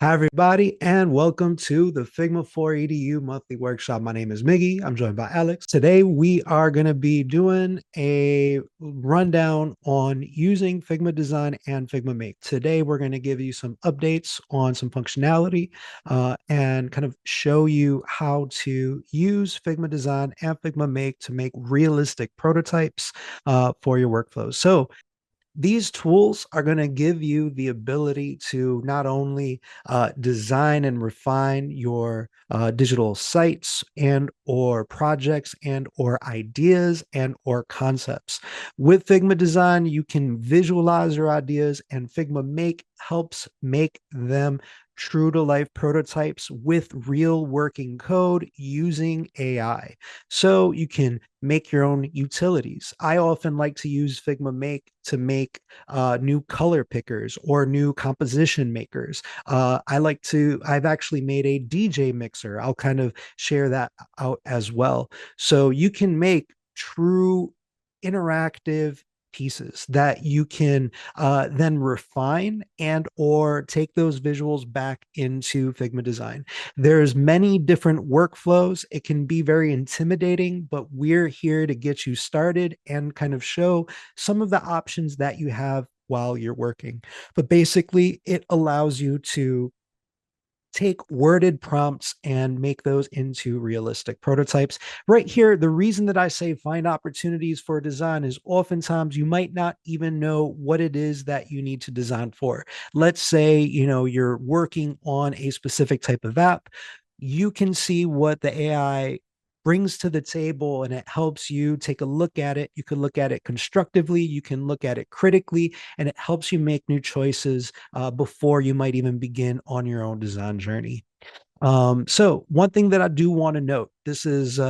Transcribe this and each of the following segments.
Hi, everybody, and welcome to the Figma 4EDU monthly workshop. My name is Miggy. I'm joined by Alex. Today, we are going to be doing a rundown on using Figma Design and Figma Make. Today, we're going to give you some updates on some functionality and kind of show you how to use Figma Design and Figma Make to make realistic prototypes for your workflows. So, these tools are going to give you the ability to not only design and refine your digital sites and or projects and or ideas and or concepts. With Figma Design, you can visualize your ideas, and Figma Make helps make them true to life prototypes with real working code using AI. So you can make your own utilities. I often like to use Figma Make to make new color pickers or new composition makers. I've actually made a DJ mixer. I'll kind of share that out as well. So you can make true interactive pieces that you can then refine and or take those visuals back into Figma Design. There's many different workflows. It can be very intimidating, but we're here to get you started and kind of show some of the options that you have while you're working. But basically, it allows you to take worded prompts and make those into realistic prototypes. Right here, the reason that I say find opportunities for design is oftentimes you might not even know what it is that you need to design for. Let's say, you're working on a specific type of app. You can see what the AI brings to the table and it helps you take a look at it. You can look at it constructively, you can look at it critically, and it helps you make new choices before you might even begin on your own design journey. So one thing that I do want to note, this is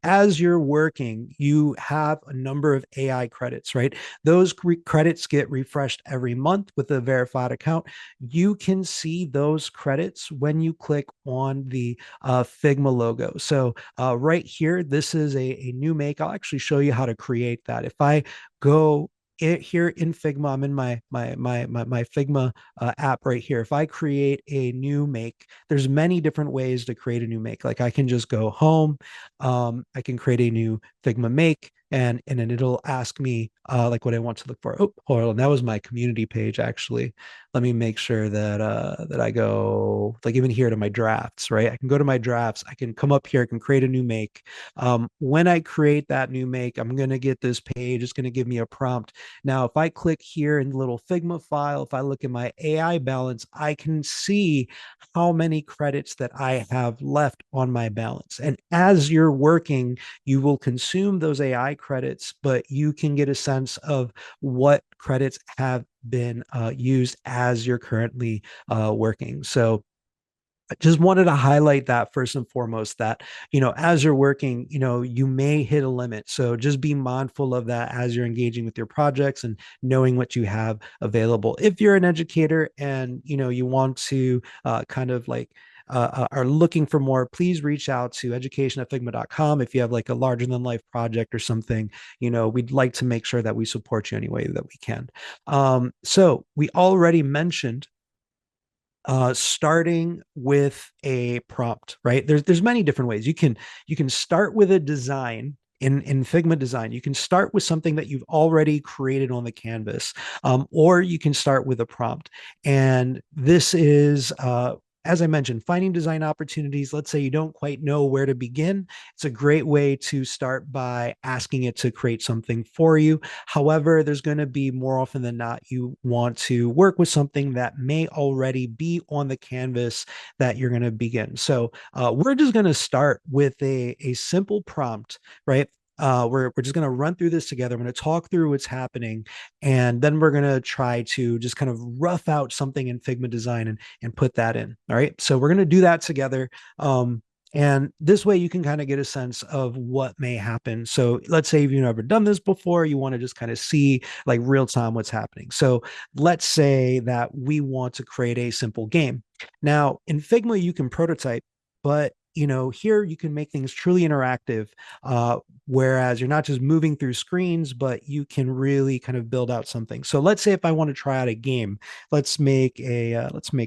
as you're working, you have a number of AI credits, right? Those credits get refreshed every month with a verified account. You can see those credits when you click on the Figma logo. So right here, this is a new make. I'll actually show you how to create that. If I go here in Figma, I'm in my Figma app right here. If I create a new make, there's many different ways to create a new make. Like I can just go home, I can create a new Figma Make, and then it'll ask me like what I want to look for. Oh, hold on, that was my community page actually. Let me make sure that I go like even here to my drafts, right? I can go to my drafts. I can come up here. I can create a new make. When I create that new make, I'm going to get this page. It's going to give me a prompt. Now, if I click here in the little Figma file, if I look at my AI balance, I can see how many credits that I have left on my balance. And as you're working, you will consume those AI credits, but you can get a sense of what credits have been used as you're currently working. So I just wanted to highlight that first and foremost that, as you're working, you may hit a limit. So just be mindful of that as you're engaging with your projects and knowing what you have available. If you're an educator and, you want to kind of like, are looking for more, please reach out to education@figma.com. If you have like a larger than life project or something, we'd like to make sure that we support you any way that we can. So we already mentioned starting with a prompt, right? There's many different ways. You can start with a design in Figma Design. You can start with something that you've already created on the canvas, or you can start with a prompt. And this is as I mentioned, finding design opportunities. Let's say you don't quite know where to begin. It's a great way to start by asking it to create something for you. However, there's going to be more often than not, you want to work with something that may already be on the canvas that you're going to begin. So we're just going to start with a simple prompt, right? We're just going to run through this together. I'm going to talk through what's happening, and then we're going to try to just kind of rough out something in Figma Design and put that in. All right. So we're going to do that together. And this way you can kind of get a sense of what may happen. So let's say if you've never done this before, you want to just kind of see like real time what's happening. So let's say that we want to create a simple game. Now in Figma, you can prototype, but here you can make things truly interactive, whereas you're not just moving through screens, but you can really kind of build out something. So let's say if I want to try out a game, let's make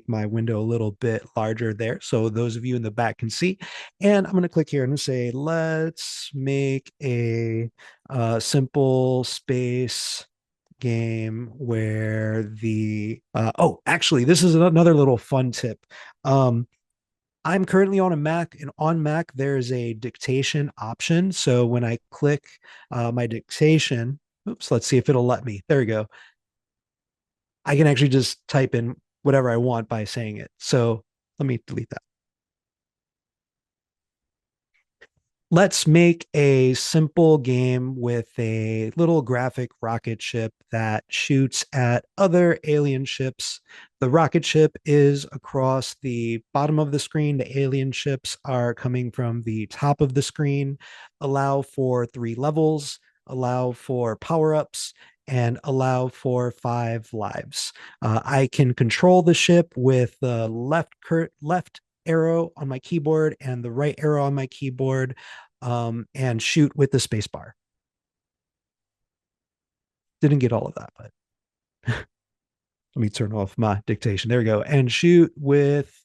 my window a little bit larger there so those of you in the back can see. And I'm going to click here and say, let's make a simple space game where actually, this is another little fun tip. Um, I'm currently on a Mac, and on Mac, there's a dictation option. So when I click my dictation, oops, let's see if it'll let me. There we go. I can actually just type in whatever I want by saying it. So let me delete that. Let's make a simple game with a little graphic rocket ship that shoots at other alien ships. The rocket ship is across the bottom of the screen. The alien ships are coming from the top of the screen. Allow for 3 levels, allow for power ups, and allow for 5 lives. I can control the ship with the left arrow on my keyboard and the right arrow on my keyboard, and shoot with the space bar. Didn't get all of that, but let me turn off my dictation. There we go. And shoot with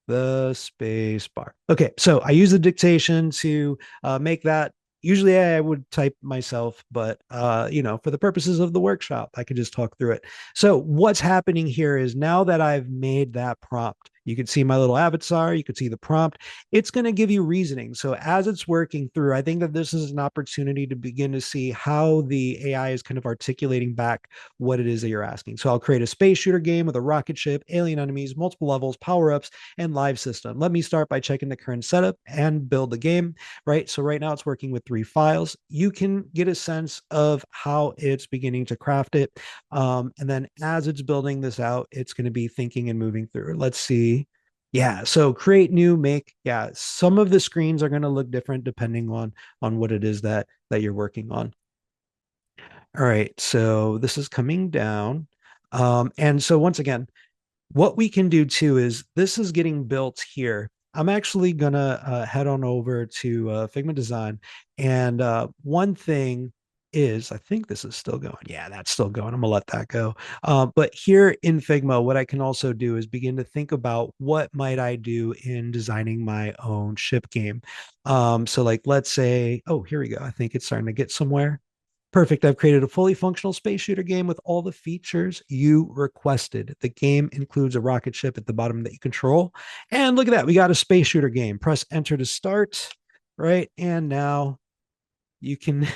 the space bar. Okay, so I use the dictation to make that. Usually I would type myself, but for the purposes of the workshop, I could just talk through it. So what's happening here is now that I've made that prompt, you can see my little avatar, you can see the prompt. It's going to give you reasoning. So as it's working through, I think that this is an opportunity to begin to see how the AI is kind of articulating back what it is that you're asking. So I'll create a space shooter game with a rocket ship, alien enemies, multiple levels, power-ups, and live system. Let me start by checking the current setup and build the game, right? So right now it's working with 3 files. You can get a sense of how it's beginning to craft it. And then as it's building this out, it's going to be thinking and moving through. Let's see. Yeah, so create, new, make. Yeah, some of the screens are going to look different depending on what it is that you're working on. All right, so this is coming down. And so once again, what we can do too is this is getting built here. I'm actually gonna head on over to Figma Design, and one thing is, I think this is still going. Yeah, that's still going. I'm gonna let that go. But here in Figma, what I can also do is begin to think about what might I do in designing my own ship game. So like, let's say, oh, here we go. I think it's starting to get somewhere. Perfect. I've created a fully functional space shooter game with all the features you requested. The game includes a rocket ship at the bottom that you control. And look at that. We got a space shooter game. Press enter to start. Right. And now you can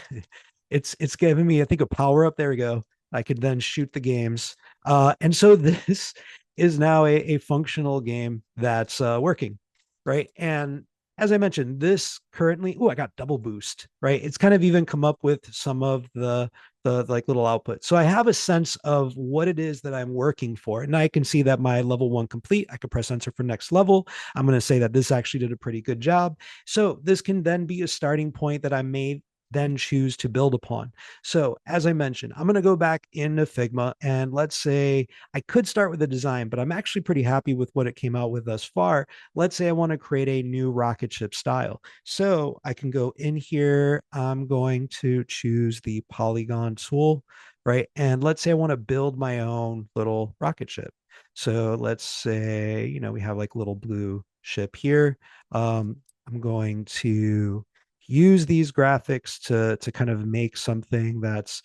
it's giving me, I think, a power up. There we go. I could then shoot the games. And so this is now a functional game that's working. Right. And as I mentioned, this currently, I got double boost, right? It's kind of even come up with some of the like little output. So I have a sense of what it is that I'm working for. And I can see that my level 1 complete. I could press enter for next level. I'm going to say that this actually did a pretty good job. So this can then be a starting point that I may then choose to build upon. So as I mentioned, I'm going to go back into Figma, and let's say I could start with a design, but I'm actually pretty happy with what it came out with thus far. Let's say I want to create a new rocket ship style. So I can go in here. I'm going to choose the polygon tool, right? And let's say I want to build my own little rocket ship. So let's say, we have like little blue ship here. I'm going to use these graphics to kind of make something that's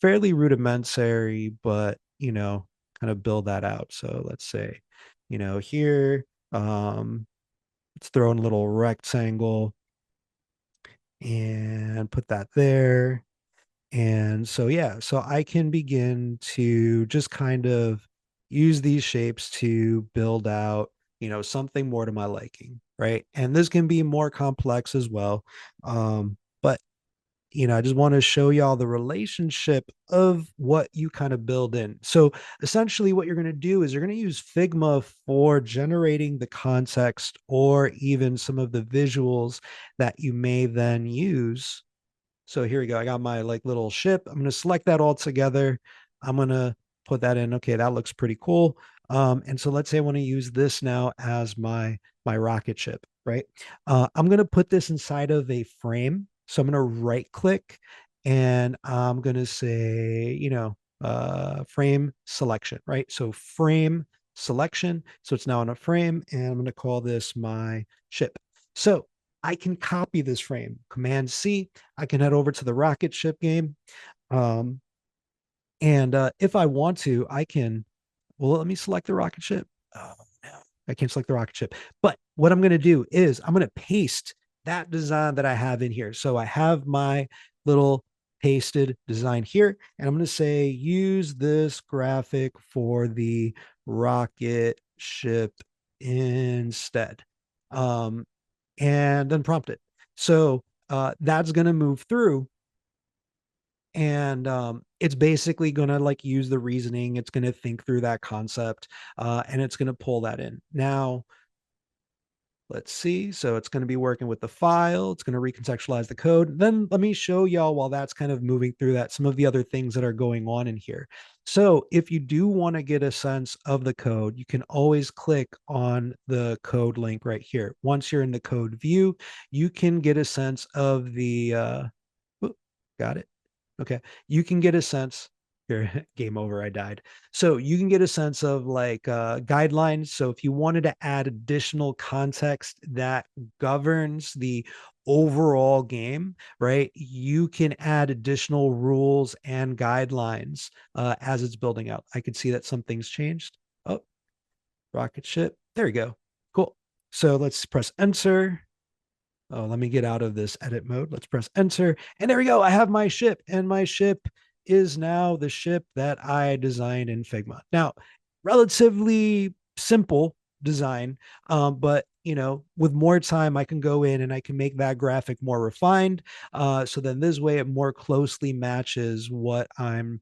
fairly rudimentary, but kind of build that out. So let's say, here, let's throw in a little rectangle and put that there. And so, yeah, so I can begin to just kind of use these shapes to build out, something more to my liking, right? And this can be more complex as well. But I just want to show y'all the relationship of what you kind of build in. So essentially what you're going to do is you're going to use Figma for generating the context or even some of the visuals that you may then use. So here we go. I got my like little ship. I'm going to select that all together. I'm going to put that in. Okay, that looks pretty cool. And so let's say I want to use this now as my rocket ship. right? I'm going to put this inside of a frame. So I'm going to right click and I'm going to say, frame selection, right? So frame selection. So it's now in a frame and I'm going to call this my ship. So I can copy this frame, Command C. I can head over to the rocket ship game. Um, and if I want to, I can, well, let me select the rocket ship. Oh, no, I can't select the rocket ship. But what I'm going to do is I'm going to paste that design that I have in here. So I have my little pasted design here, and I'm going to say use this graphic for the rocket ship instead. Um, and then prompt it. So that's going to move through and it's basically going to like use the reasoning, it's going to think through that concept, and it's going to pull that in. Now let's see, so it's going to be working with the file, it's going to recontextualize the code. Then let me show y'all, while that's kind of moving through that, some of the other things that are going on in here. So if you do want to get a sense of the code, you can always click on the code link right here. Once you're in the code view, you can get a sense of the got it. Okay. You can get a sense here, game over, I died. So you can get a sense of like guidelines. So if you wanted to add additional context that governs the overall game, right, you can add additional rules and guidelines as it's building out. I could see that something's changed. Oh, rocket ship. There we go. Cool. So let's press enter. Oh, let me get out of this edit mode. Let's press enter. And there we go. I have my ship, and my ship is now the ship that I designed in Figma. Now, relatively simple design, but with more time, I can go in and I can make that graphic more refined. So then this way, it more closely matches what I'm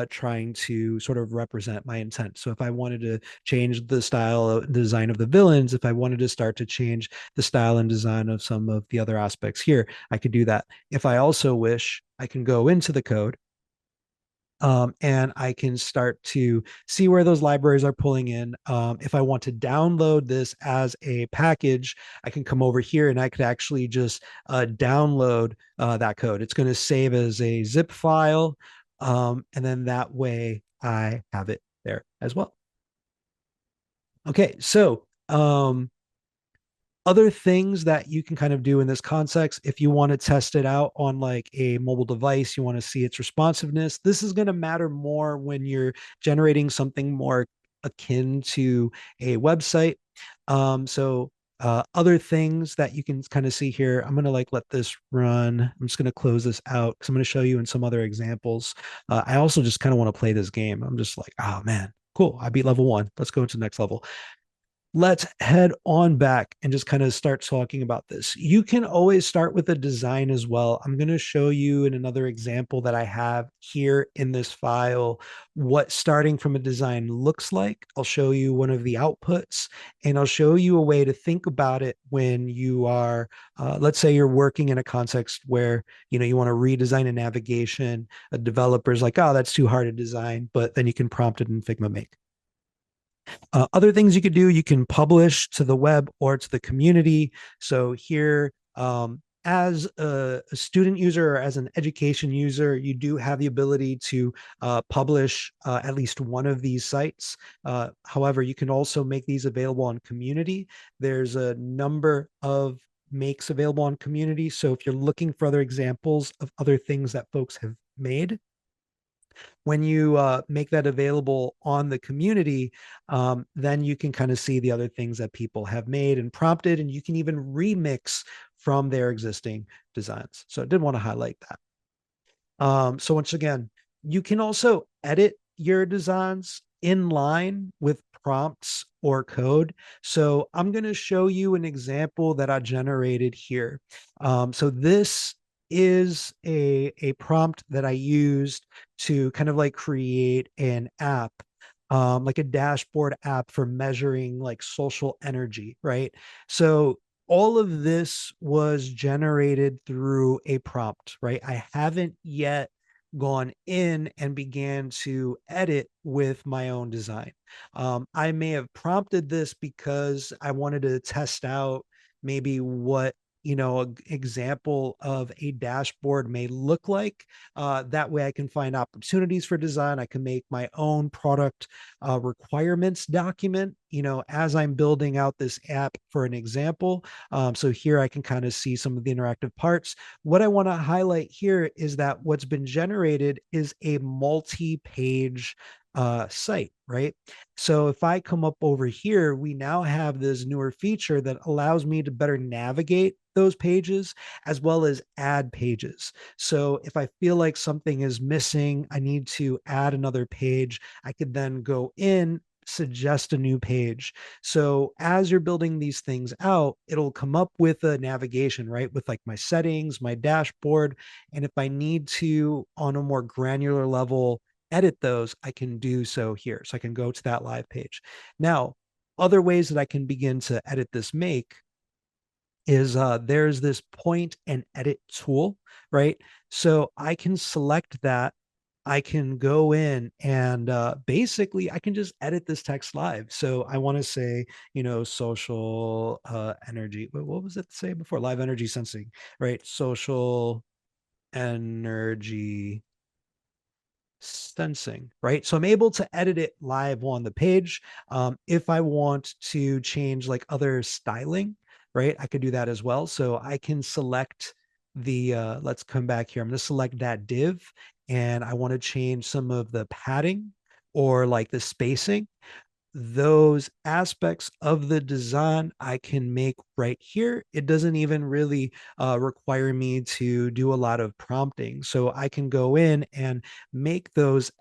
trying to sort of represent my intent. So if I wanted to change the style, the design of the villains, if I wanted to start to change the style and design of some of the other aspects here, I could do that. If I also wish, I can go into the code, and I can start to see where those libraries are pulling in. If I want to download this as a package, I can come over here and I could actually just download that code. It's going to save as a zip file, and then that way I have it there as well. Okay, so other things that you can kind of do in this context, if you want to test it out on like a mobile device, you want to see its responsiveness, this is going to matter more when you're generating something more akin to a website. Other things that you can kind of see here, I'm going to like let this run. I'm just going to close this out because I'm going to show you in some other examples. I also just kind of want to play this game. I'm just like, oh man, cool, I beat level 1, let's go to the next level. Let's head on back and just kind of start talking about this. You can always start with a design as well. I'm going to show you in another example that I have here in this file what starting from a design looks like. I'll show you one of the outputs, and I'll show you a way to think about it when you are, let's say you're working in a context where, you want to redesign a navigation. A developer's like, oh, that's too hard to design, but then you can prompt it in Figma Make. Other things you could do, you can publish to the web or to the community. So here, as a student user or as an education user, you do have the ability to publish at least one of these sites. However, you can also make these available on community. There's a number of makes available on community. So if you're looking for other examples of other things that folks have made, when you make that available on the community, then you can kind of see the other things that people have made and prompted, and you can even remix from their existing designs. So I did want to highlight that. So once again, you can also edit your designs in line with prompts or code. So I'm going to show you an example that I generated here. So this is a prompt that I used to kind of like create an app, like a dashboard app for measuring like social energy, right? So all of this was generated through a prompt, right? I haven't yet gone in and began to edit with my own design. I may have prompted this because I wanted to test out, maybe what example of a dashboard may look like. That way I can find opportunities for design. I can make my own product requirements document, as I'm building out this app for an example. So here I can kind of see some of the interactive parts. What I want to highlight here is that what's been generated is a multi-page site, right? So if I come up over here, we now have this newer feature that allows me to better navigate those pages as well as add pages. So if I feel like something is missing, I need to add another page, I could then go in, suggest a new page. So as you're building these things out, it'll come up with a navigation, right? With like my settings, my dashboard. And if I need to, on a more granular level, edit those, I can do so here. So I can go to that live page. Now, other ways that I can begin to edit this make is there's this point and edit tool, right? So I can select that. I can go in and basically I can just edit this text live. So I want to say, social energy. What was it to say before? Live energy sensing, right? Social energy sensing, right? So I'm able to edit it live on the page. If I want to change like other styling, right, I could do that as well. So I can select let's come back here. I'm going to select that div and I want to change some of the padding or like the spacing. Those aspects of the design I can make right here. It doesn't even really require me to do a lot of prompting. So I can go in and make those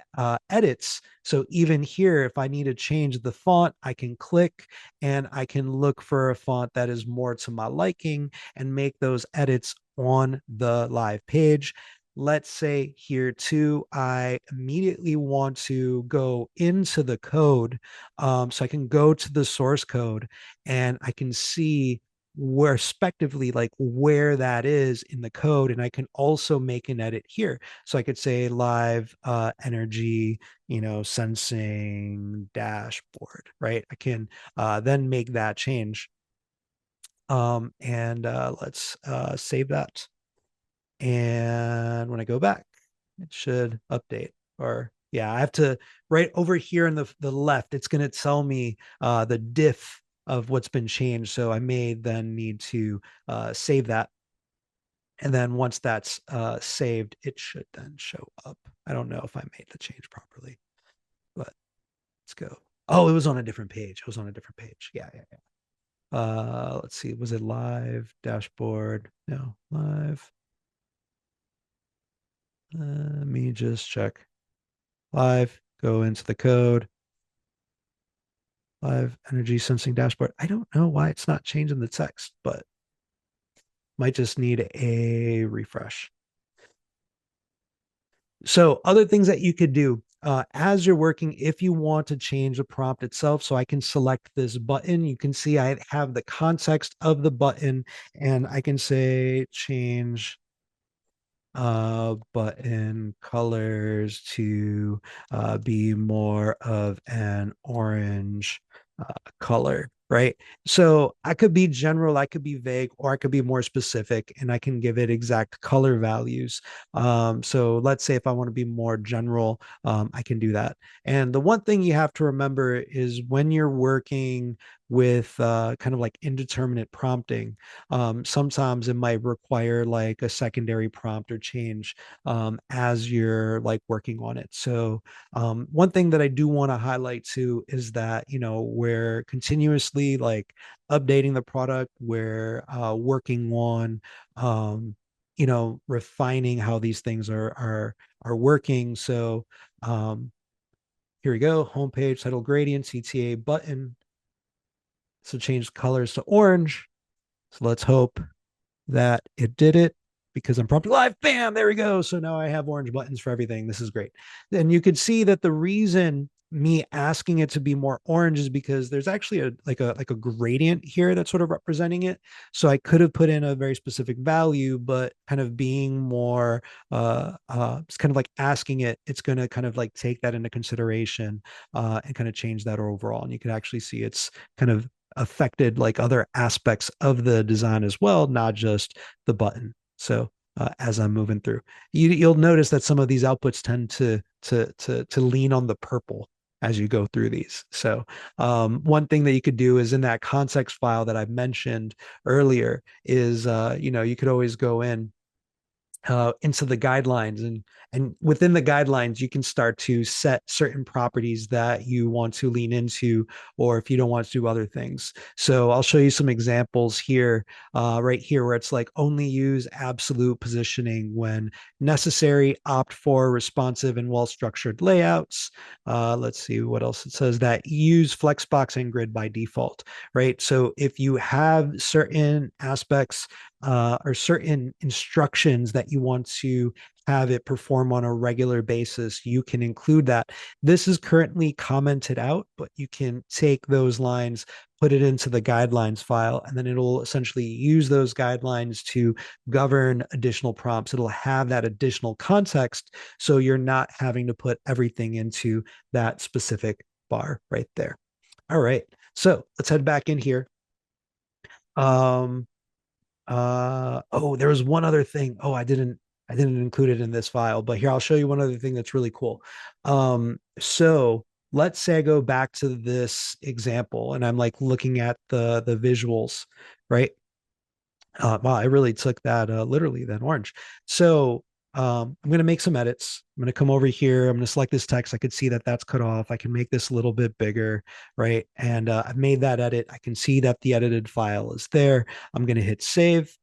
edits. So even here, if I need to change the font, I can click and I can look for a font that is more to my liking and make those edits on the live page. Let's say here too, I immediately want to go into the code. So I can go to the source code and I can see where respectively like where that is in the code. And I can also make an edit here. So I could say live energy, sensing dashboard, right? I can then make that change. And let's save that. And when I go back, it should update. Or yeah, I have to right over here in the left, it's going to tell me the diff of what's been changed. So I may then need to save that. And then once that's saved, it should then show up. I don't know if I made the change properly, but let's go. Oh, it was on a different page. It was on a different page. Yeah, yeah, yeah. Let's see. Was it live dashboard? No, live. Let me just check. Live, go into the code, live energy sensing dashboard. I don't know why it's not changing the text, but might just need a refresh. So other things that you could do as you're working, if you want to change the prompt itself, so I can select this button. You can see I have the context of the button and I can say change button colors to be more of an orange color, right? So I could be general, I could be vague, or I could be more specific, and I can give it exact color values. So let's say if I want to be more general, I can do that. And the one thing you have to remember is when you're working with kind of like indeterminate prompting, sometimes it might require like a secondary prompt or change as you're like working on it. So one thing that I do want to highlight too is that, we're continuously like updating the product, we're working on, refining how these things are working. So here we go, homepage, title gradient, CTA button. So change colors to orange. So let's hope that it did it because I'm prompting live. Bam, there we go. So now I have orange buttons for everything. This is great. And you could see that the reason me asking it to be more orange is because there's actually a gradient here that's sort of representing it. So I could have put in a very specific value, but kind of being more it's kind of like asking it, it's going to kind of like take that into consideration and kind of change that overall. And you can actually see it's kind of affected like other aspects of the design as well, not just the button. So as I'm moving through, you'll notice that some of these outputs tend to lean on the purple as you go through these. So one thing that you could do is in that context file that I mentioned earlier is you could always go into the guidelines, and within the guidelines you can start to set certain properties that you want to lean into, or if you don't want to do other things. So I'll show you some examples here, right here, where it's like only use absolute positioning when necessary, opt for responsive and well structured layouts. Let's see what else it says, that use flexbox and grid by default, right? So if you have certain aspects or certain instructions that you want to have it perform on a regular basis, you can include that. This is currently commented out, but you can take those lines, put it into the guidelines file, and then it'll essentially use those guidelines to govern additional prompts. It'll have that additional context, so you're not having to put everything into that specific bar right there. All right, so let's head back in here. Um, oh, there was one other thing. Oh, I didn't include it in this file, but here I'll show you one other thing that's really cool. So let's say I go back to this example and I'm like looking at the visuals, right? Wow, I really took that literally, that orange. So I'm going to make some edits. I'm going to come over here. I'm going to select this text. I could see that that's cut off. I can make this a little bit bigger, right? And I've made that edit. I can see that the edited file is there. I'm going to hit save.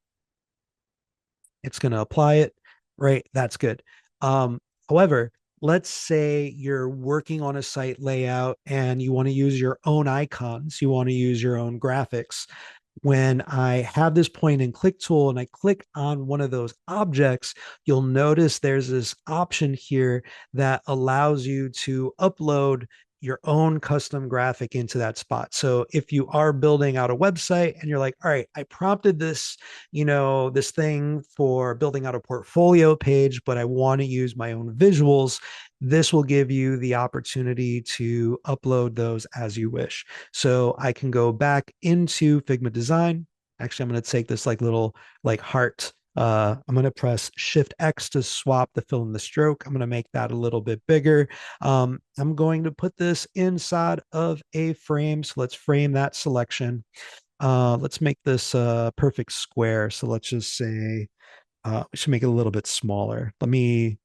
It's going to apply it, right? That's good. However, let's say you're working on a site layout and you want to use your own icons, you want to use your own graphics. When I have this point and click tool and I click on one of those objects, you'll notice there's this option here that allows you to upload your own custom graphic into that spot. So if you are building out a website and you're like, all right, I prompted this, this thing for building out a portfolio page, but I want to use my own visuals, this will give you the opportunity to upload those as you wish. So I can go back into Figma Design. Actually, I'm going to take this like little like heart. I'm going to press Shift X to swap the fill and the stroke. I'm going to make that a little bit bigger. I'm going to put this inside of a frame. So let's frame that selection. Let's make this a perfect square. So let's just say we should make it a little bit smaller. Let me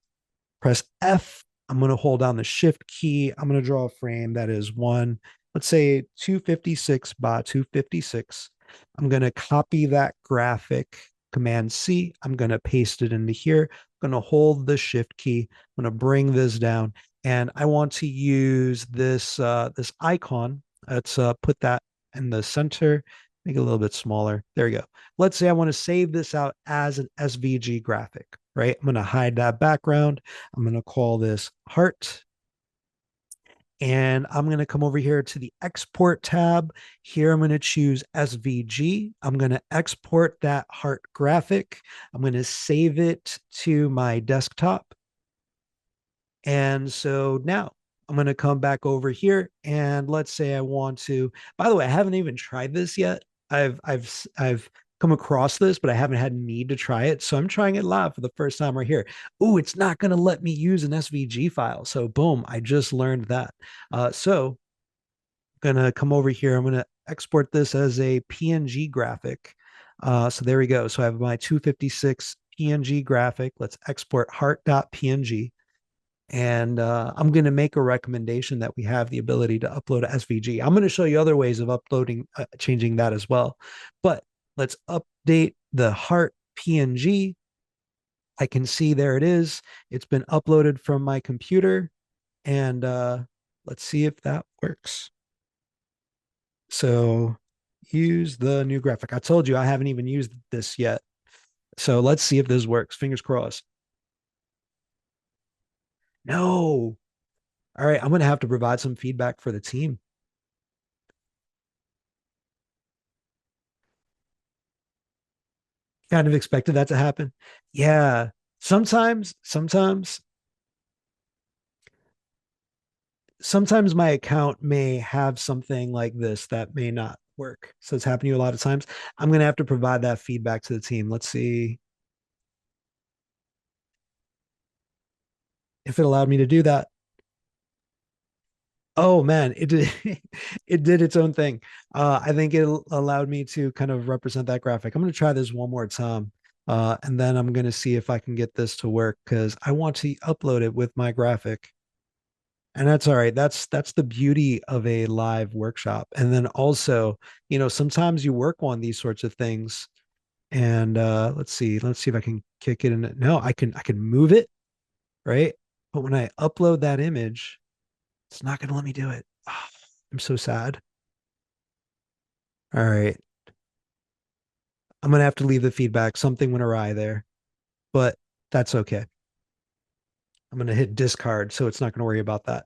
press F. I'm going to hold down the shift key. I'm going to draw a frame that is let's say 256 by 256. I'm going to copy that graphic, Command C. I'm going to paste it into here. I'm going to hold the shift key. I'm going to bring this down, and I want to use this icon. Let's put that in the center, make it a little bit smaller. There we go. Let's say I want to save this out as an SVG graphic, right? I'm going to hide that background. I'm going to call this heart. And I'm going to come over here to the export tab. Here, I'm going to choose SVG. I'm going to export that heart graphic. I'm going to save it to my desktop. And so now I'm going to come back over here and let's say I want to, by the way, I haven't even tried this yet. I've come across this, but I haven't had need to try it. So I'm trying it live for the first time right here. Oh, it's not going to let me use an SVG file. So boom, I just learned that. So I'm going to come over here. I'm going to export this as a PNG graphic. So there we go. So I have my 256 PNG graphic. Let's export heart.png. And I'm going to make a recommendation that we have the ability to upload a SVG. I'm going to show you other ways of uploading, changing that as well. But let's update the heart PNG. I can see there it is. It's been uploaded from my computer. And let's see if that works. So use the new graphic. I told you I haven't even used this yet. So let's see if this works. Fingers crossed. No. All right. I'm going to have to provide some feedback for the team. Kind of expected that to happen. Yeah. Sometimes my account may have something like this that may not work. So it's happened to you a lot of times. I'm going to have to provide that feedback to the team. Let's see if it allowed me to do that. Oh man, it did it did its own thing. I think it allowed me to kind of represent that graphic. I'm going to try this one more time. And then I'm going to see if I can get this to work because I want to upload it with my graphic. And that's all right. That's the beauty of a live workshop. And then also, sometimes you work on these sorts of things. And let's see if I can kick it in. No, I can move it, right? But when I upload that image, it's not going to let me do it. Oh, I'm so sad. All right. I'm going to have to leave the feedback. Something went awry there, but that's okay. I'm going to hit discard, so it's not going to worry about that.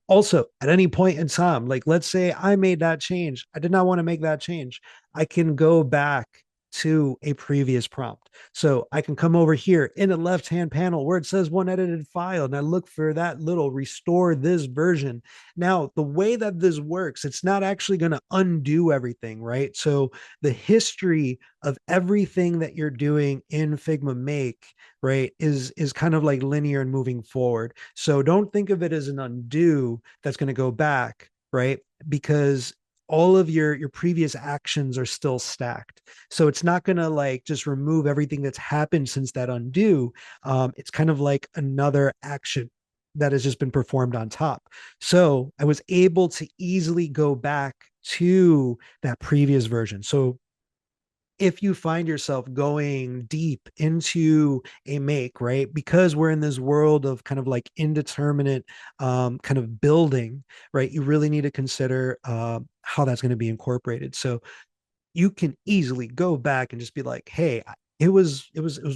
Also, at any point in time, like let's say I made that change, I did not want to make that change. I can go back to a previous prompt. So I can come over here in the left hand panel where it says one edited file, and I look for that little restore this version. Now, the way that this works, it's not actually going to undo everything, right? So the history of everything that you're doing in Figma Make, right, is kind of like linear and moving forward. So don't think of it as an undo that's going to go back, right? Because all of your previous actions are still stacked. So it's not going to like just remove everything that's happened since that undo. It's kind of like another action that has just been performed on top. So I was able to easily go back to that previous version. So if you find yourself going deep into a make, right? Because we're in this world of kind of like indeterminate kind of building, right? You really need to consider how that's going to be incorporated. So you can easily go back and just be like, hey, it was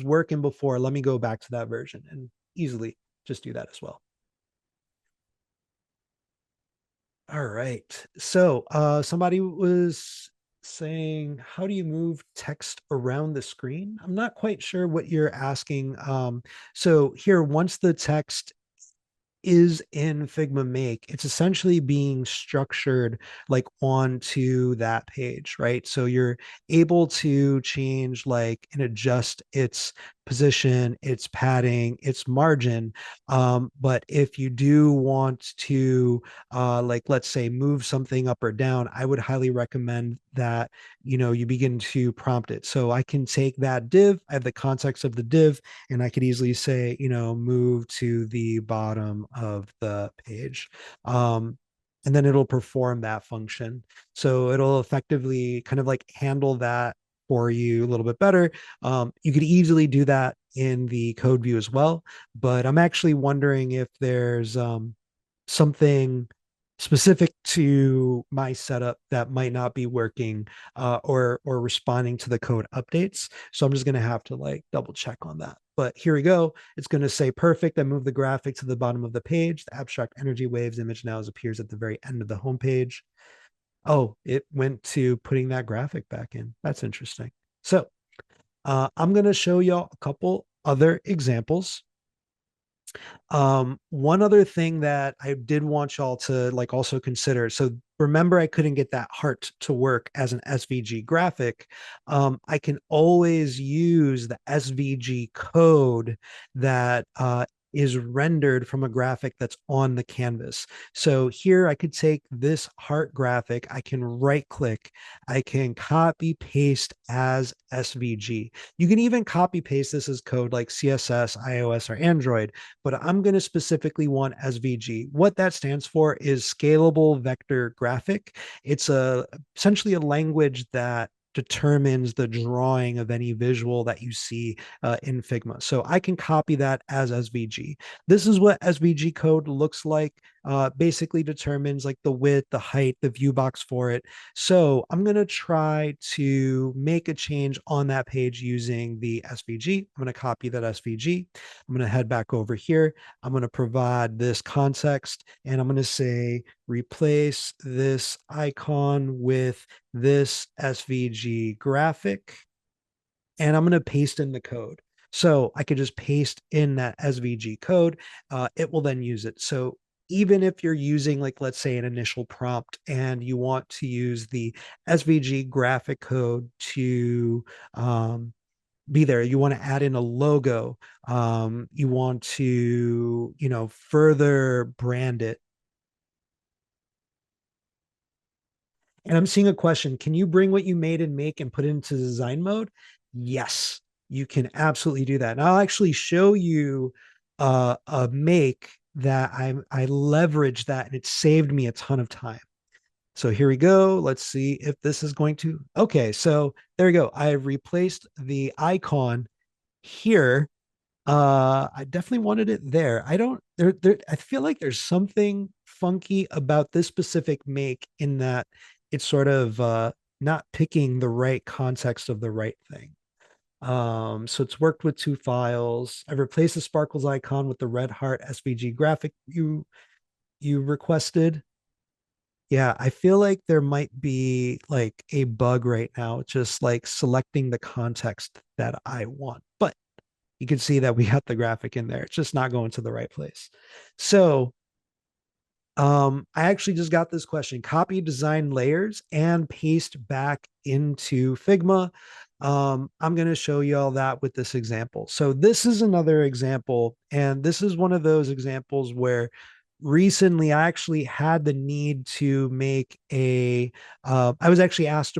working before. Let me go back to that version and easily just do that as well. All right. So somebody was saying, how do you move text around the screen? I'm not quite sure what you're asking. So here, once the text is in Figma Make, it's essentially being structured like onto that page, right? So you're able to change like and adjust its position, its padding, its margin. But if you do want to, like, let's say, move something up or down, I would highly recommend that you begin to prompt it. So I can take that div, I have the context of the div, and I could easily say, move to the bottom of the page. And then it'll perform that function. So it'll effectively kind of like handle that for you a little bit better. You could easily do that in the code view as well. But I'm actually wondering if there's something specific to my setup that might not be working or responding to the code updates. So I'm just going to have to like double check on that. But here we go. It's going to say perfect. I move the graphic to the bottom of the page. The abstract energy waves image now appears at the very end of the homepage. Oh, it went to putting that graphic back in. That's interesting. So I'm going to show y'all a couple other examples. One other thing that I did want y'all to like also consider. So remember, I couldn't get that heart to work as an SVG graphic. I can always use the SVG code that is rendered from a graphic that's on the canvas. So here I could take this heart graphic, I can right click, I can copy paste as SVG. You can even copy paste this as code like CSS, iOS, or Android, but I'm going to specifically want SVG. What that stands for is Scalable Vector Graphic. It's essentially a language that determines the drawing of any visual that you see in Figma. So I can copy that as SVG. This is what SVG code looks like. Basically determines like the width, the height, the view box for it. So I'm going to try to make a change on that page using the SVG. I'm going to copy that SVG. I'm going to head back over here. I'm going to provide this context and I'm going to say replace this icon with this SVG graphic. And I'm going to paste in the code. So I could just paste in that SVG code. It will then use it. So even if you're using, like, let's say an initial prompt and you want to use the SVG graphic code to be there, you want to add in a logo, you want to, further brand it. And I'm seeing a question. Can you bring what you made in Make and put it into design mode? Yes, you can absolutely do that. And I'll actually show you a Make that I leveraged that and it saved me a ton of time. So here we go. Let's see if this is going to. Okay, so there we go. I have replaced the icon here. I definitely wanted it there. I don't there I feel like there's something funky about this specific Make in that it's sort of not picking the right context of the right thing. So it's worked with two files. I've replaced the sparkles icon with the red heart SVG graphic you requested. Yeah, I feel like there might be like a bug right now, just like selecting the context that I want. But you can see that we got the graphic in there. It's just not going to the right place. So I actually just got this question: copy design layers and paste back into Figma. I'm going to show you all that with this example. So this is another example, and this is one of those examples where recently I actually had the need to make a I was actually asked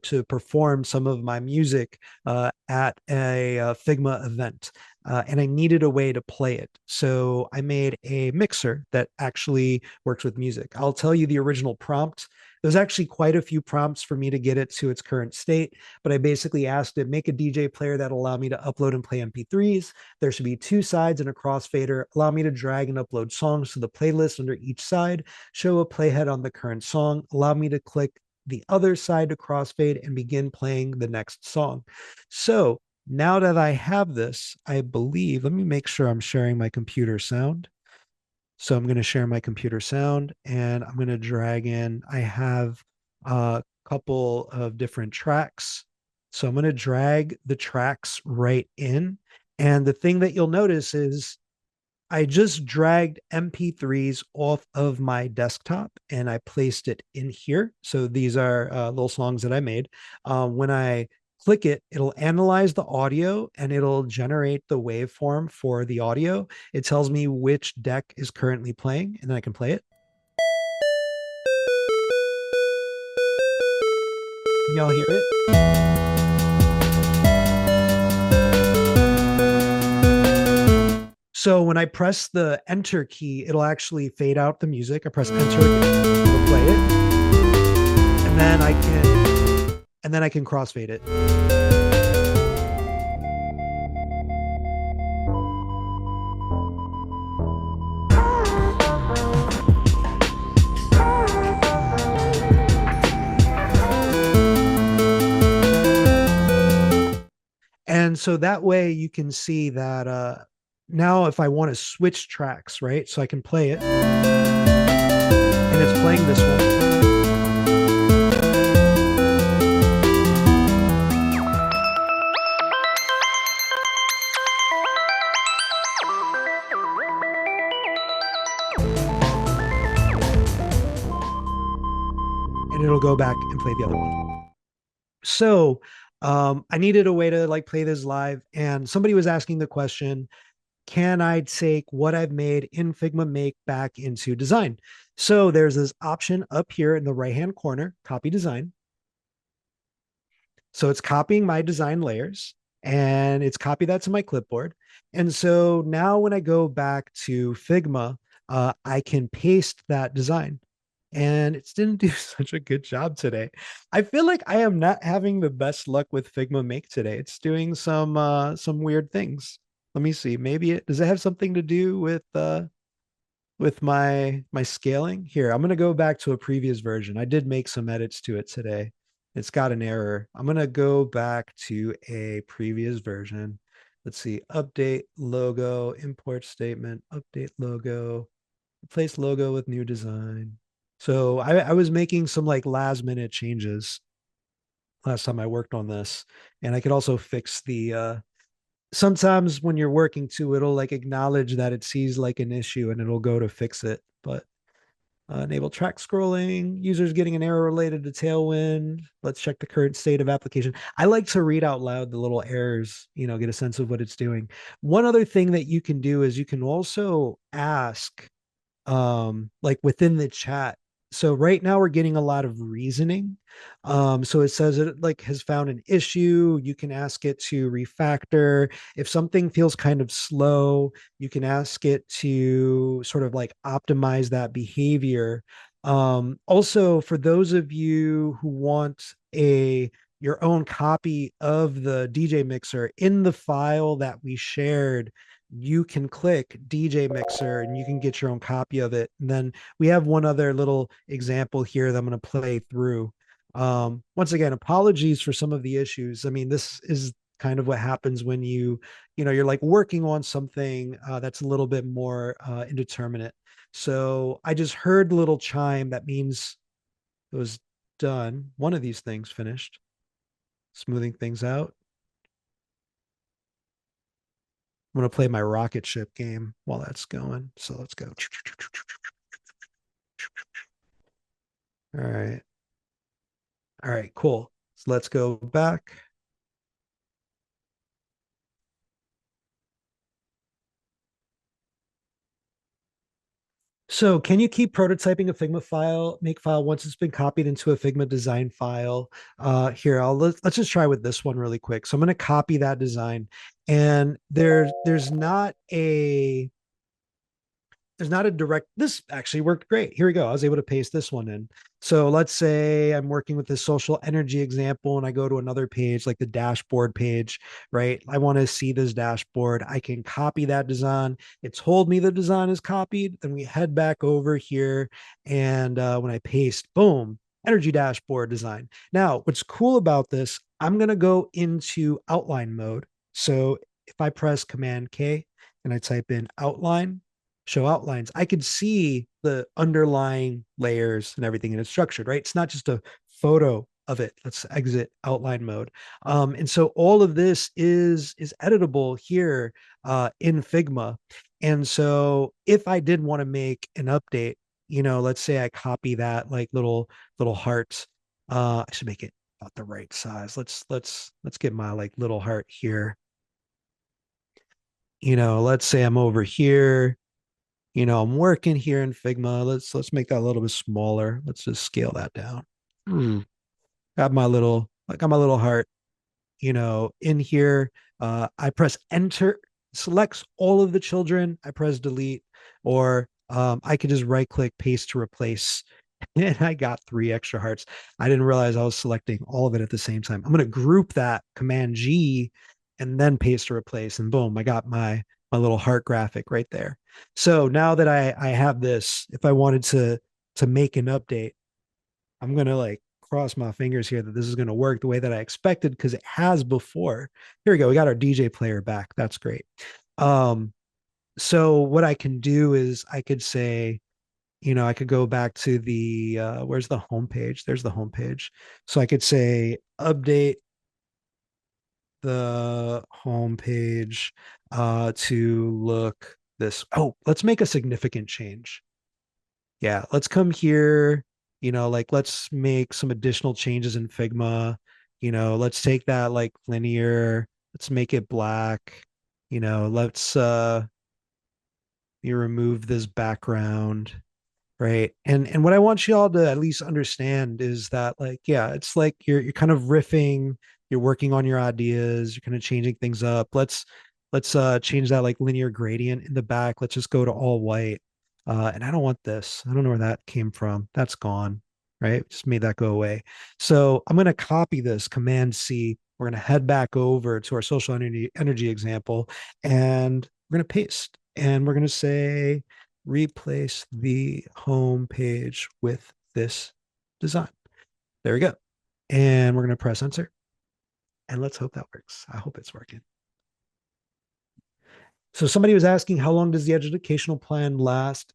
to perform some of my music at a Figma event, and I needed a way to play it. So I made a mixer that actually works with music. I'll tell you the original prompt. There's actually quite a few prompts for me to get it to its current state, but I basically asked it, make a DJ player that'll allow me to upload and play MP3s. There should be two sides and a crossfader. Allow me to drag and upload songs to the playlist under each side. Show a playhead on the current song. Allow me to click the other side to crossfade and begin playing the next song. So now that I have this, I believe, let me make sure I'm sharing my computer sound. So I'm going to share my computer sound and I'm going to drag in. I have a couple of different tracks. So I'm going to drag the tracks right in. And the thing that you'll notice is I just dragged MP3s off of my desktop and I placed it in here. So these are little songs that I made. When I click it, it'll analyze the audio and it'll generate the waveform for the audio. It tells me which deck is currently playing, and then I can play it. Can y'all hear it? So when I press the enter key, it'll actually fade out the music. I press enter, it'll play it, and then I can crossfade it. And so that way you can see that now if I want to switch tracks, right? So I can play it and it's playing this one. And it'll go back and play the other one. So I needed a way to like play this live, and somebody was asking the question, can I take what I've made in Figma Make back into design? So there's this option up here in the right-hand corner, copy design. So it's copying my design layers and it's copied that to my clipboard. And so now when I go back to Figma, I can paste that design. And it didn't do such a good job today. I feel like I am not having the best luck with Figma Make today. It's doing some weird things. Let me see. Maybe it does it have something to do with my scaling? Here, I'm gonna go back to a previous version. I did make some edits to it today. It's got an error. I'm gonna go back to a previous version. Let's see, update logo, import statement, update logo, replace logo with new design. So I was making some like last minute changes last time I worked on this. And I could also fix the sometimes when you're working too, it'll like acknowledge that it sees like an issue and it'll go to fix it. but enable track scrolling, users getting an error related to Tailwind. Let's check the current state of application. I like to read out loud the little errors, get a sense of what it's doing. One other thing that you can do is you can also ask like within the chat. So right now we're getting a lot of reasoning. So it says it like has found an issue. You can ask it to refactor. If something feels kind of slow, you can ask it to sort of like optimize that behavior. Also, for those of you who want a your own copy of the DJ mixer in the file that we shared, you can click DJ Mixer and you can get your own copy of it. And then we have one other little example here that I'm going to play through. Once again, apologies for some of the issues. I mean, this is kind of what happens when you're like working on something that's a little bit more indeterminate. So I just heard the little chime. That means it was done. One of these things finished, smoothing things out. I'm going to play my rocket ship game while that's going. So let's go. All right. All right, cool. So let's go back. So can you keep prototyping a Figma file, make file once it's been copied into a Figma design file? Here, let's just try with this one really quick. So I'm going to copy that design, and there's not a direct, this actually worked great. Here we go. I was able to paste this one in. So let's say I'm working with this social energy example and I go to another page, like the dashboard page, right? I want to see this dashboard. I can copy that design. It told me the design is copied. Then we head back over here. And when I paste, boom, energy dashboard design. Now, what's cool about this, I'm going to go into outline mode. So if I press Command K and I type in outline, show outlines, I could see the underlying layers and everything, and it's structured, right? It's not just a photo of it. Let's exit outline mode. And so all of this is editable here in Figma. And so if I did want to make an update, let's say I copy that like little heart. I should make it about the right size. Let's get my like little heart here. Let's say I'm over here. I'm working here in Figma. Let's make that a little bit smaller. Let's just scale that down. Hmm. Got my little heart, in here. I press enter, selects all of the children. I press delete, or I could just right click, paste to replace. And I got 3 extra hearts. I didn't realize I was selecting all of it at the same time. I'm going to group that Command G and then paste to replace. And boom, I got my little heart graphic right there. So now that I have this, if I wanted to make an update, I'm gonna like cross my fingers here that this is gonna work the way that I expected because it has before. Here we go. We got our DJ player back. That's great. Um, so what I can do is I could say, I could go back to the where's the home page? There's the home page. So I could say update the home page to look this. Oh, let's make a significant change. Yeah, let's come here. Like let's make some additional changes in Figma. Let's take that like linear. Let's make it black. Let's you remove this background. Right. And what I want you all to at least understand is that like, yeah, it's like you're kind of riffing, you're working on your ideas, you're kind of changing things up. Let's change that like linear gradient in the back. Let's just go to all white. And I don't want this. I don't know where that came from. That's gone. Right. Just made that go away. So I'm going to copy this Command C. We're going to head back over to our social energy example and we're going to paste and we're going to say replace the home page with this design. There we go. And we're going to press enter. And let's hope that works. I hope it's working. So somebody was asking, how long does the educational plan last?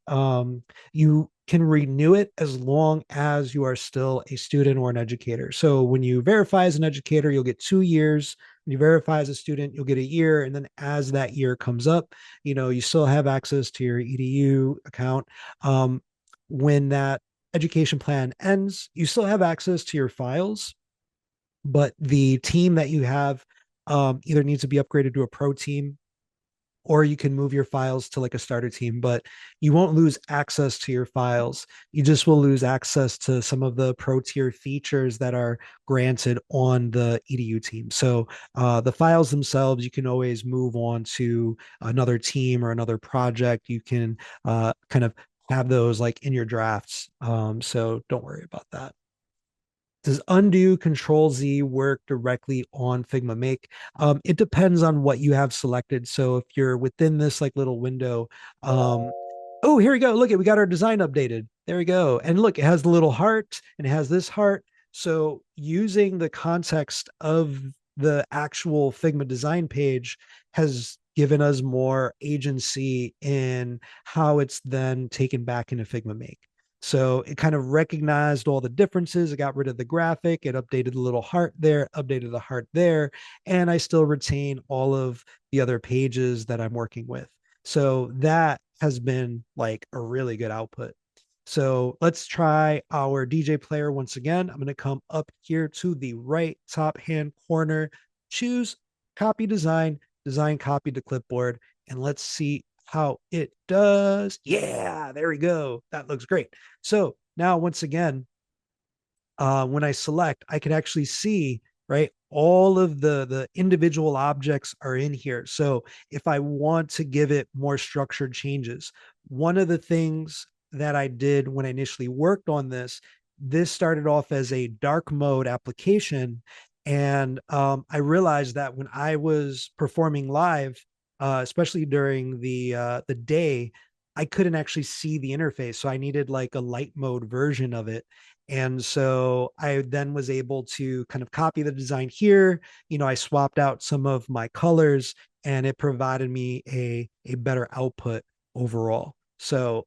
You can renew it as long as you are still a student or an educator. So when you verify as an educator, you'll get 2 years. you verify as a student, you'll get a year. And then as that year comes up, you still have access to your EDU account. Um, when that education plan ends, you still have access to your files, but the team that you have either needs to be upgraded to a pro team, or you can move your files to like a starter team, but you won't lose access to your files. You just will lose access to some of the pro tier features that are granted on the EDU team. So the files themselves, you can always move on to another team or another project. You can kind of have those like in your drafts. So don't worry about that. Does undo Control Z work directly on Figma Make? It depends on what you have selected. So if you're within this like little window, oh, here we go. Look, we got our design updated. There we go. And look, it has the little heart and it has this heart. So using the context of the actual Figma design page has given us more agency in how it's then taken back into Figma Make. So it kind of recognized all the differences. It got rid of the graphic. It updated the little heart there, updated the heart there. And I still retain all of the other pages that I'm working with. So that has been like a really good output. So let's try our DJ player once again. I'm going to come up here to the right top hand corner, choose copy design, design copy to clipboard, and let's see how it does. Yeah, there we go. That looks great. So now, once again, when I select, I can actually see, right, all of the individual objects are in here. So if I want to give it more structured changes, one of the things that I did when I initially worked on this started off as a dark mode application. And I realized that when I was performing live, especially during the day, I couldn't actually see the interface. So I needed like a light mode version of it. And so I then was able to kind of copy the design here. I swapped out some of my colors and it provided me a better output overall. So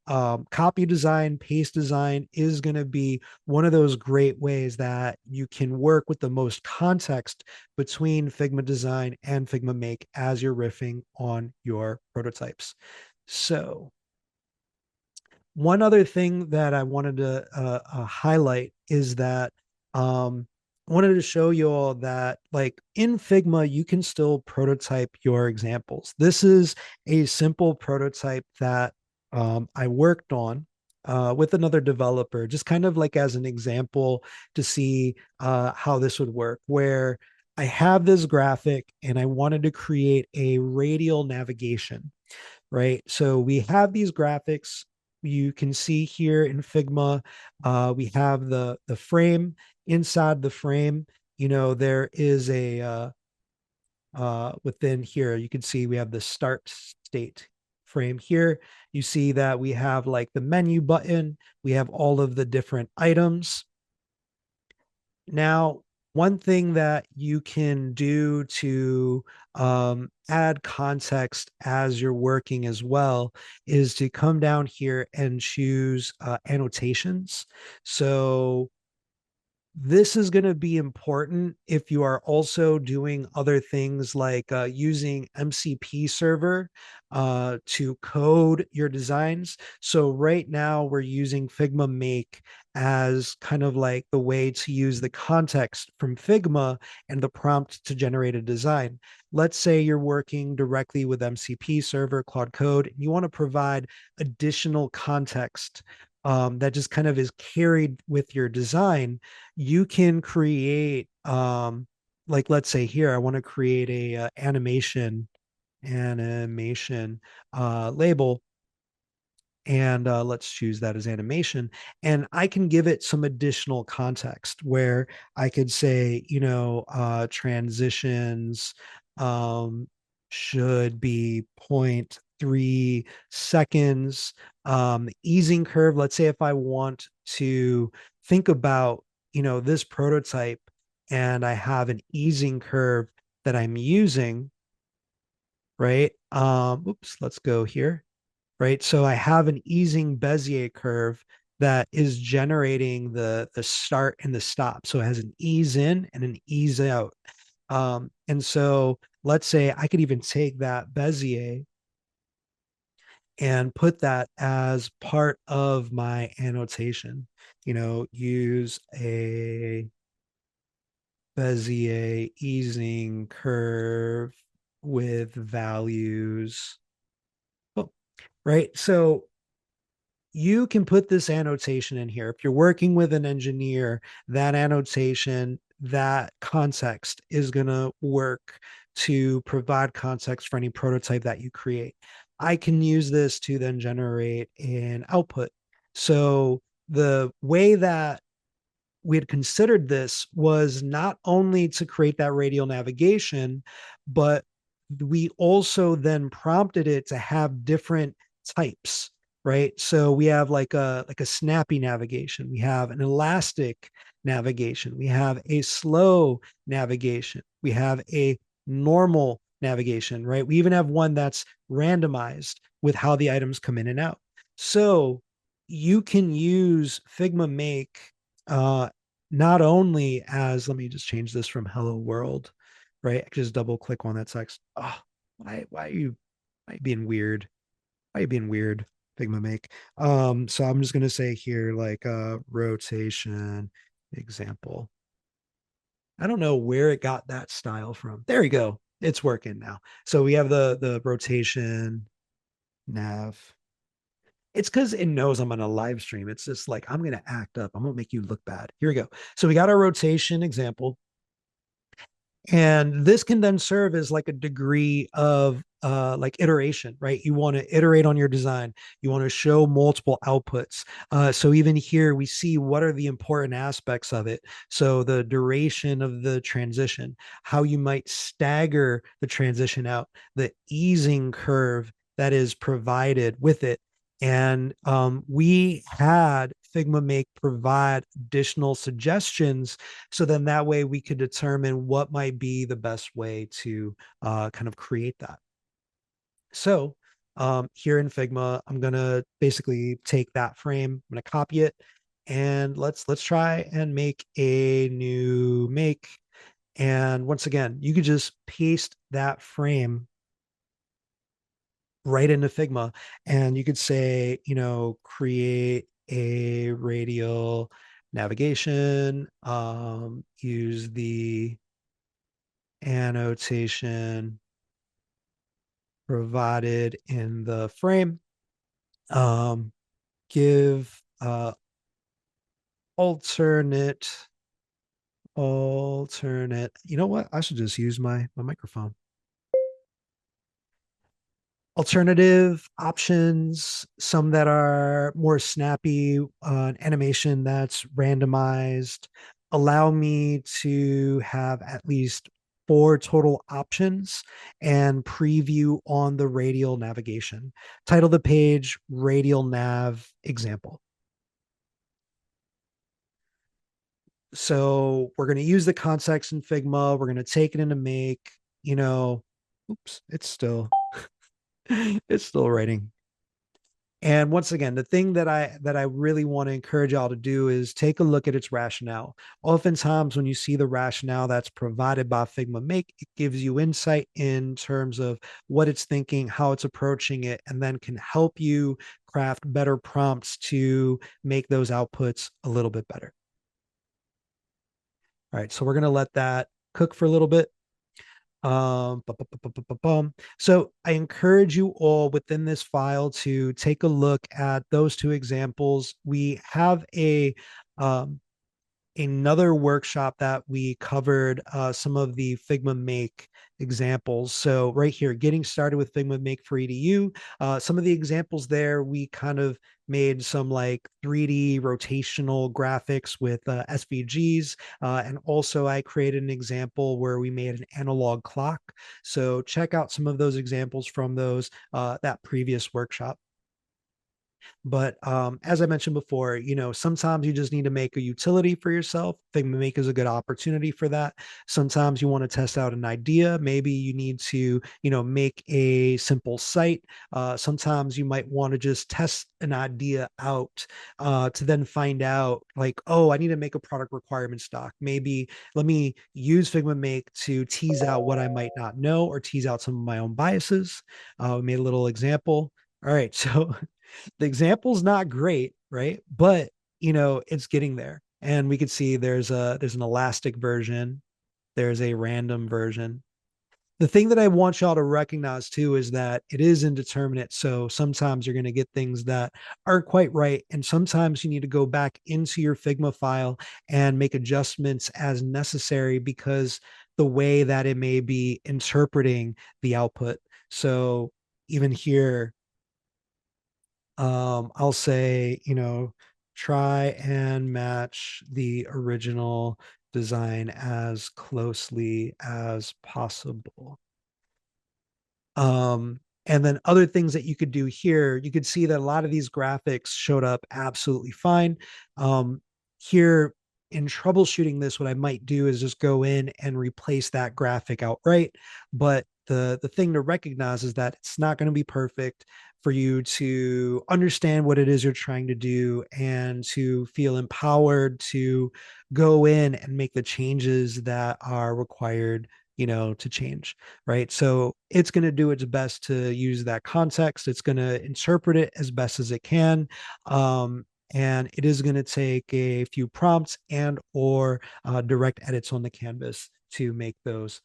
copy design, paste design is going to be one of those great ways that you can work with the most context between Figma Design and Figma Make as you're riffing on your prototypes. So one other thing that I wanted to highlight is that I wanted to show you all that, like in Figma, you can still prototype your examples. This is a simple prototype that I worked on with another developer, just kind of like as an example to see how this would work, where I have this graphic and I wanted to create a radial navigation, right? So we have these graphics. You can see here in Figma, we have the frame. Inside the frame, there is a within here. You can see we have the start state frame here. You see that we have like the menu button. We have all of the different items. Now, one thing that you can do to add context as you're working as well is to come down here and choose annotations. So this is going to be important if you are also doing other things like using MCP server to code your designs. So right now we're using Figma Make as kind of like the way to use the context from Figma and the prompt to generate a design. Let's say you're working directly with MCP server, Claude Code, and you want to provide additional context that just kind of is carried with your design. You can create like let's say here I want to create a animation label, and let's choose that as animation, and I can give it some additional context where I could say transitions um should be 0.3 seconds. Easing curve, let's say if I want to think about this prototype and I have an easing curve that I'm using, right? Oops, let's go here, right? So I have an easing Bezier curve that is generating the start and the stop. So it has an ease in and an ease out. And so let's say I could even take that Bezier and put that as part of my annotation. Use a Bezier easing curve with values. Oh, right. So you can put this annotation in here. If you're working with an engineer, that annotation, that context is going to work to provide context for any prototype that you create. I can use this to then generate an output. So the way that we had considered this was not only to create that radial navigation, but we also then prompted it to have different types, right? So we have like a snappy navigation, we have an elastic navigation, we have a slow navigation, we have a normal navigation, right? We even have one that's randomized with how the items come in and out. So you can use Figma Make uh, not only as, let me just change this from hello world, right? I just double click on that text. Oh, why are you being weird? Why are you being weird? Figma Make. So I'm just gonna say here like rotation example. I don't know where it got that style from. There we go. It's working now. So we have the rotation nav. It's because it knows I'm on a live stream. It's just like I'm gonna act up. I'm gonna make you look bad. Here we go. So we got our rotation example. And this can then serve as like a degree of like iteration, right? You want to iterate on your design. You want to show multiple outputs. So even here, we see what are the important aspects of it. So the duration of the transition, how you might stagger the transition out, the easing curve that is provided with it. And we had Figma Make provide additional suggestions so then that way we could determine what might be the best way to kind of create that. So here in Figma, I'm gonna basically take that frame, I'm gonna copy it, and let's try and make a new make. And once again, you could just paste that frame right into Figma, and you could say, create a radial navigation, use the annotation provided in the frame. Give alternate alternate. You know what? I should just use my microphone. Alternative options, some that are more snappy, an animation that's randomized. Allow me to have at least four total options and preview on the radial navigation. Title the page Radial Nav Example. So we're going to use the context in Figma. We're going to take it into Make, oops, it's still it's still writing. And once again, the thing that I really want to encourage y'all to do is take a look at its rationale. Oftentimes, when you see the rationale that's provided by Figma Make, it gives you insight in terms of what it's thinking, how it's approaching it, and then can help you craft better prompts to make those outputs a little bit better. All right, so we're going to let that cook for a little bit. So I encourage you all within this file to take a look at those two examples. We have um, another workshop that we covered some of the Figma Make examples. So right here, getting started with Figma Make for EDU. Some of the examples there, we kind of made some like 3D rotational graphics with SVGs. And also I created an example where we made an analog clock. So check out some of those examples from that previous workshop. But as I mentioned before, sometimes you just need to make a utility for yourself. Figma Make is a good opportunity for that. Sometimes you want to test out an idea. Maybe you need to, make a simple site. Sometimes you might want to just test an idea out to then find out, like, oh, I need to make a product requirements doc. Maybe let me use Figma Make to tease out what I might not know or tease out some of my own biases. We made a little example. All right, so the example's not great, right? But it's getting there. And we could see there's an elastic version, there's a random version. The thing that I want y'all to recognize too is that it is indeterminate. So sometimes you're going to get things that aren't quite right. And sometimes you need to go back into your Figma file and make adjustments as necessary because the way that it may be interpreting the output. So even here, I'll say, try and match the original design as closely as possible. And then other things that you could do here, you could see that a lot of these graphics showed up absolutely fine. Here in troubleshooting this, what I might do is just go in and replace that graphic outright. But the thing to recognize is that it's not going to be perfect for you to understand what it is you're trying to do and to feel empowered to go in and make the changes that are required, to change, right? So it's going to do its best to use that context. It's going to interpret it as best as it can. And it is going to take a few prompts and or direct edits on the canvas to make those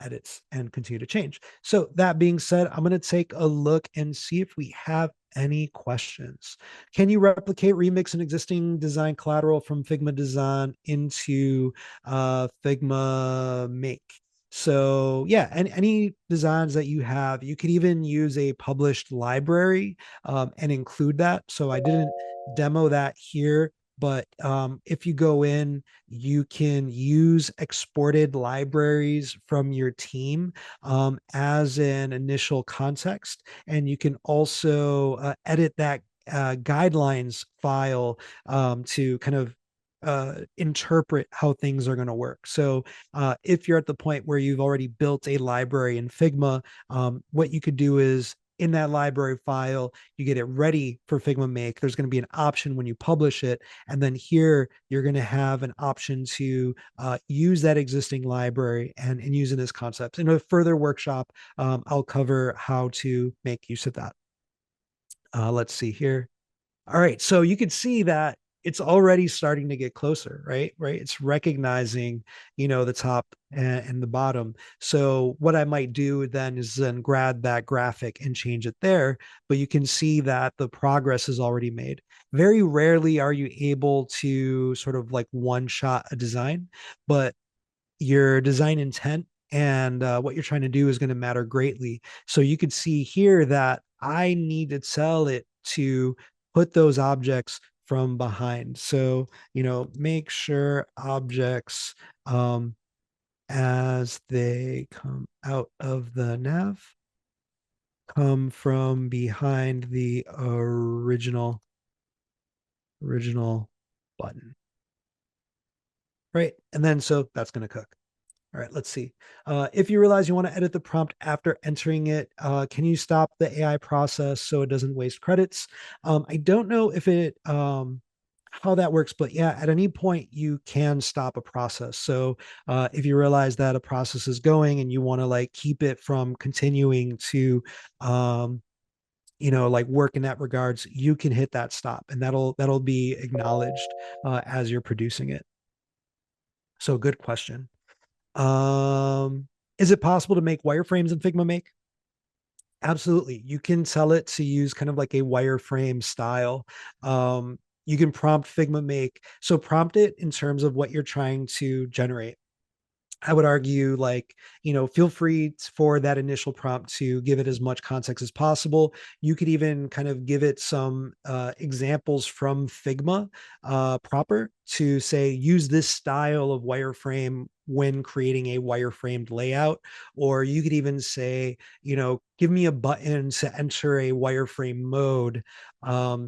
edits and continue to change. So that being said, I'm going to take a look and see if we have any questions. Can you replicate, remix an existing design collateral from Figma Design into Figma Make? So yeah, and any designs that you have, you could even use a published library and include that. So I didn't demo that here, but if you go in, you can use exported libraries from your team as an initial context, and you can also edit that guidelines file to kind of interpret how things are going to work. So if you're at the point where you've already built a library in Figma, what you could do is in that library file, you get it ready for Figma Make. There's going to be an option when you publish it. And then here, you're going to have an option to use that existing library and use in this concept. In a further workshop, I'll cover how to make use of that. Let's see here. All right. So you can see that it's already starting to get closer, right? Right. It's recognizing, the top and the bottom. So what I might do then is then grab that graphic and change it there. But you can see that the progress is already made. Very rarely are you able to sort of like one shot a design, but your design intent and what you're trying to do is going to matter greatly. So you could see here that I need to tell it to put those objects from behind. So, make sure objects as they come out of the nav come from behind the original button. Right. And then so that's going to cook. All right, let's see. If you realize you want to edit the prompt after entering it, can you stop the AI process so it doesn't waste credits? I don't know if how that works, but yeah, at any point you can stop a process. So if you realize that a process is going and you want to like keep it from continuing to, like work in that regards, you can hit that stop, and that'll be acknowledged as you're producing it. So good question. Is it possible to make wireframes in Figma Make? Absolutely. You can tell it to use kind of like a wireframe style. You can prompt Figma Make. So prompt it in terms of what you're trying to generate. I would argue, like, feel free for that initial prompt to give it as much context as possible. You could even kind of give it some examples from Figma proper to say use this style of wireframe when creating a wireframed layout. Or you could even say, give me a button to enter a wireframe mode.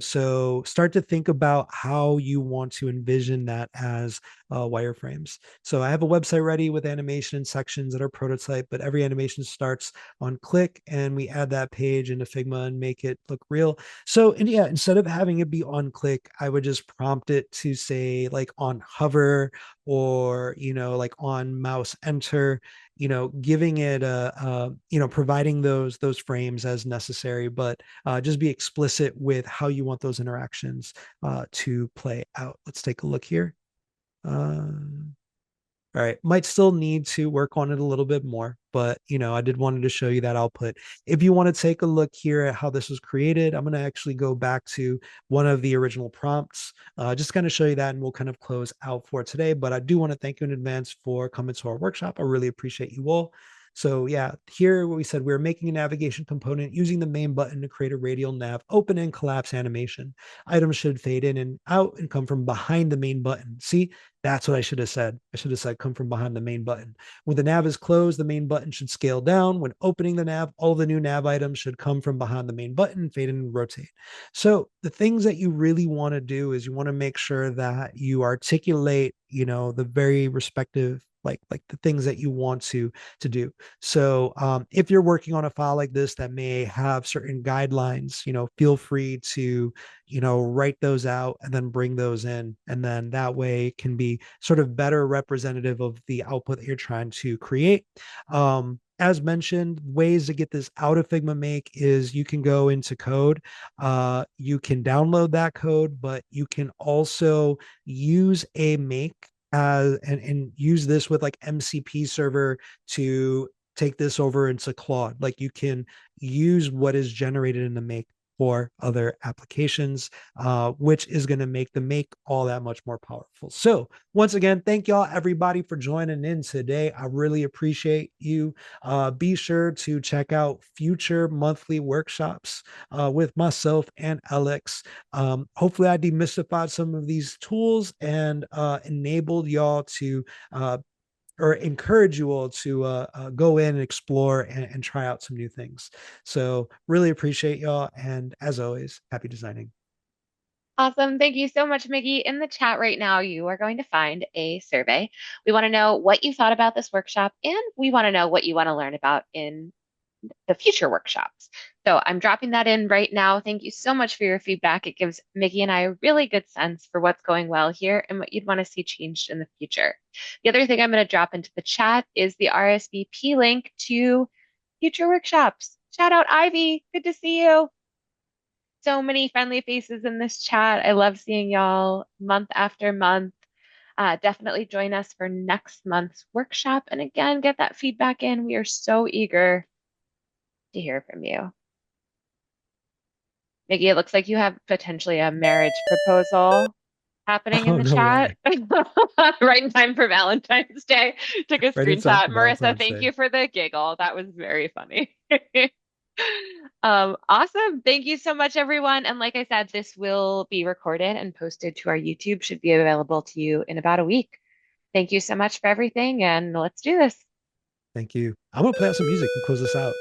So start to think about how you want to envision that as wireframes. So I have a website ready with animation sections that are prototype, but every animation starts on click, and we add that page into Figma and make it look real. So, and yeah, instead of having it be on click, I would just prompt it to say like on hover, or, like on mouse enter, giving it providing those frames as necessary, but just be explicit with how you want those interactions to play out. Let's take a look here. Uh, all right. Might still need to work on it a little bit more, but I did wanted to show you that output. If you want to take a look here at how this was created, I'm going to actually go back to one of the original prompts, just kind of show you that, and we'll kind of close out for today. But I do want to thank you in advance for coming to our workshop. I really appreciate you all. So yeah, here we said we're making a navigation component using the main button to create a radial nav open and collapse animation. Items should fade in and out and come from behind the main button. See, that's what I should have said. I should have said come from behind the main button. When the nav is closed, the main button should scale down. When opening the nav, all the new nav items should come from behind the main button, fade in and rotate. So the things that you really want to do is you want to make sure that you articulate, the very respective like the things that you want to do. So if you're working on a file like this that may have certain guidelines, feel free to write those out and then bring those in. And then that way it can be sort of better representative of the output that you're trying to create. As mentioned, ways to get this out of Figma Make is you can go into code. You can download that code, but you can also use a make and use this with like MCP server to take this over into Claude. Like you can use what is generated in the make for other applications, which is going to make the make all that much more powerful. So once again, thank y'all everybody for joining in today. I really appreciate you. Be sure to check out future monthly workshops with myself and Alex. Hopefully I demystified some of these tools and enabled y'all to or encourage you all to go in and explore and try out some new things. So really appreciate y'all. And as always, happy designing. Awesome. Thank you so much, Miggy. In the chat right now, you are going to find a survey. We want to know what you thought about this workshop, and we want to know what you want to learn about in the future workshops. So I'm dropping that in right now. Thank you so much for your feedback. It gives Miggy and I a really good sense for what's going well here and what you'd want to see changed in the future. The other thing I'm going to drop into the chat is the RSVP link to future workshops. Shout out Ivy. Good to see you. So many friendly faces in this chat. I love seeing y'all month after month. Definitely join us for next month's workshop. And again, get that feedback in. We are so eager to hear from you. Nikki, it looks like you have potentially a marriage proposal happening in Oh, the no chat way. right in time for Valentine's Day. Took a Right in time screenshot. for Marissa, Valentine's thank Day. you for the giggle. That was very funny. Awesome. Thank you so much, everyone. And like I said, this will be recorded and posted to our YouTube, should be available to you in about a week. Thank you so much for everything, and let's do this. Thank you. I'm going to play out some music and close this out.